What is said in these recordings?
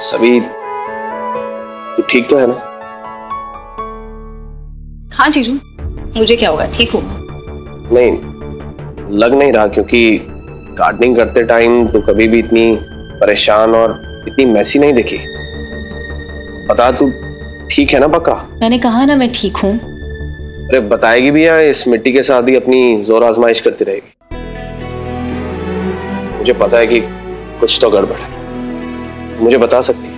सभी तू ठीक तो है ना? हाँ जीजू, मुझे क्या होगा, ठीक हूँ। नहीं, लग नहीं रहा, क्योंकि गार्डनिंग करते टाइम तो कभी भी इतनी परेशान और इतनी मैसी नहीं दिखी। बता, तू ठीक है ना पक्का? मैंने कहा ना मैं ठीक हूँ। अरे बताएगी भी या इस मिट्टी के साथ ही अपनी जोर आजमाइश करती रहेगी? मुझे पता है कि कुछ तो गड़बड़ है, मुझे बता सकती है।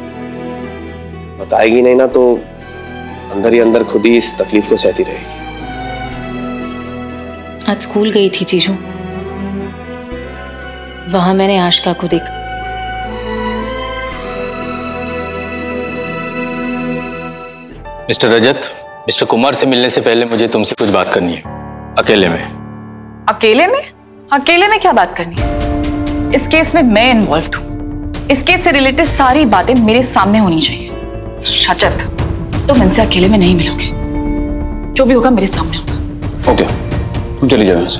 बताएगी नहीं ना तो अंदर ही अंदर खुद ही इस तकलीफ को सहती रहेगी। आज स्कूल गई थी जीजू, वहां मैंने आशिका को देखा। मिस्टर रजत, मिस्टर कुमार से मिलने से पहले मुझे तुमसे कुछ बात करनी है, अकेले में। अकेले में? अकेले में क्या बात करनी है? इस केस में मैं इन्वॉल्व हूं। इस केस से रिलेटेड सारी बातें मेरे सामने होनी चाहिए। रजत, तुम इनसे अकेले में नहीं मिलोगे, जो भी होगा मेरे सामने होगा। ओके, तुम चली जाओ यहाँ से।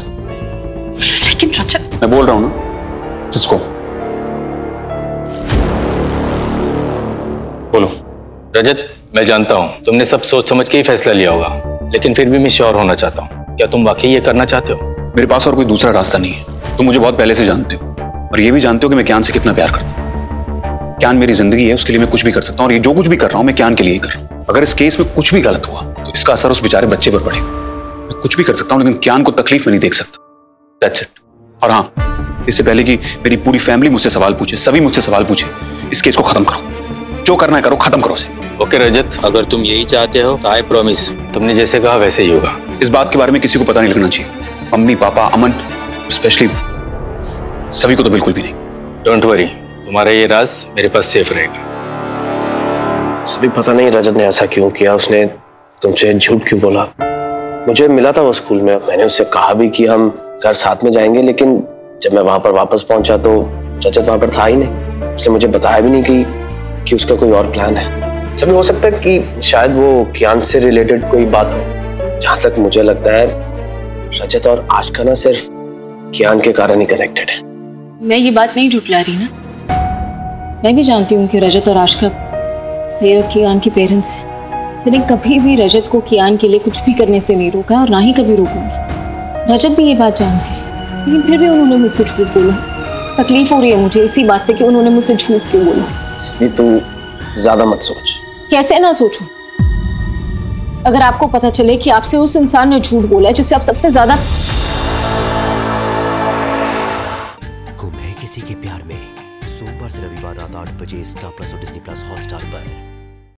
लेकिन रजत, मैं बोल रहा हूँ ना, जिसको बोलो। रजत, मैं जानता हूँ तुमने सब सोच समझ के ही फैसला लिया होगा, लेकिन फिर भी मैं श्योर होना चाहता हूँ, क्या तुम वाकई ये करना चाहते हो? मेरे पास और कोई दूसरा रास्ता नहीं है। तुम मुझे बहुत पहले से जानते हो और ये भी जानते हो कि मैं क्यान से कितना प्यार करता हूँ। क्यान मेरी जिंदगी है, उसके लिए मैं कुछ भी कर सकता हूँ, और ये जो कुछ भी कर रहा हूँ मैं क्यान के लिए ही कर रहा हूँ। अगर इस केस में कुछ भी गलत हुआ तो इसका असर उस बेचारे बच्चे पर पड़ेगा। मैं कुछ भी कर सकता हूँ, लेकिन क्यान को तकलीफ में नहीं देख सकता। That's it. और हाँ, इससे पहले कि मेरी पूरी फैमिली मुझसे सवाल पूछे, सभी मुझसे सवाल पूछे, इस केस को खत्म करो। जो करना है करो, खत्म करो उसे। ओके रजत, अगर तुम यही चाहते हो तो आई प्रॉमिस, तुमने जैसे कहा वैसे ही होगा। इस बात के बारे में किसी को पता नहीं लगना चाहिए। मम्मी, पापा, अमन, स्पेशली सभी को तो बिल्कुल भी नहीं। डोंट वरी, तुम्हारा ये राज मेरे पास सेफ रहेगा। सभी पता नहीं रजत ने ऐसा क्यों किया, उसने तुमसे झूठ क्यों बोला। मुझे मिला था वो स्कूल में, मैंने उससे कहा भी कि हम घर साथ में जाएंगे, लेकिन जब मैं वहां पर वापस पहुंचा तो रजत वहां पर था ही नहीं। उसने मुझे बताया भी नहीं कि उसका कोई और प्लान है। सभी हो सकता है कि शायद वो क्यान से रिलेटेड कोई बात हो। जहां तक मुझे लगता है रजत और आशिका ना सिर्फ क्यान के कारण ही कनेक्टेड है। मैं ये बात नहीं झुठला रही ना, मैं भी जानती हूँ कि रजत और आशिका सही और कियान के पेरेंट्स हैं। मैंने कभी भी रजत को कियान के लिए कुछ भी करने से नहीं रोका और ना ही कभी रोकूंगी। रजत भी ये बात जानती है, लेकिन फिर भी उन्होंने मुझसे झूठ बोला। तकलीफ हो रही है मुझे इसी बात से कि उन्होंने मुझसे झूठ क्यों बोला। सभी तुम ज्यादा मत सोच। कैसे ना सोचूं? अगर आपको पता चले कि आपसे उस इंसान ने झूठ बोला है जिससे आप सबसे ज्यादा गुम है किसी के प्यार में, सोमवार से रविवार रात 8 बजे स्टार प्लस और डिज्नी प्लस हॉटस्टार पर।